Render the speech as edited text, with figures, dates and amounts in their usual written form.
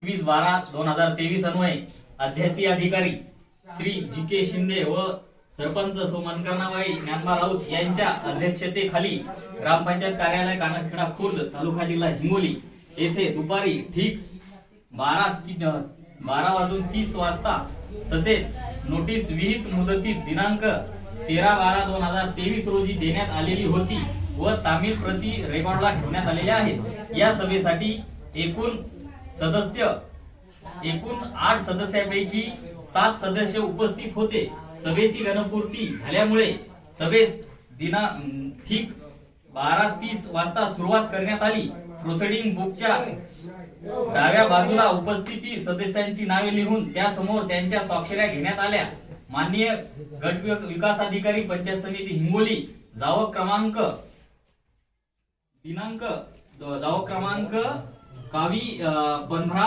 21/12/2023 अन्वये अध्यासी अधिकारी श्री जी.के. शिंदे व सरपंच सौ मनकर्णाबाई ज्ञानबा राऊत यांच्या अध्यक्षतेखाली ग्रामपंचायत कार्यालय कानडखेडा खुर्द तालुका जिल्हा हिंगोली येथे दुपारी ठीक 12:30 वाजता तसेच नोटीस विहित मुदतीत दिनांक 13/12/2023 रोजी देण्यात आलेली होती व तामिळ प्रती रेकॉर्डला ठेवण्यात आलेल्या आहेत। या सभेसाठी एकूण 8 सदस्यांपैकी 7 सदस्य उपस्थित होते। सभेची गणपूर्ती झाल्यामुळे सभेस ठीक 12:30 वाजता सुरुवात करण्यात आली। प्रोसिडिंग बुकच्या डाव्या बाजूला उपस्थिती सदस्यांची नावे लिहून त्यासमोर त्यांच्या स्वाक्षऱ्या घेण्यात आल्या। माननीय गट विकास अधिकारी पंचायत समिती हिंगोली जावक क्रमांक कावी 15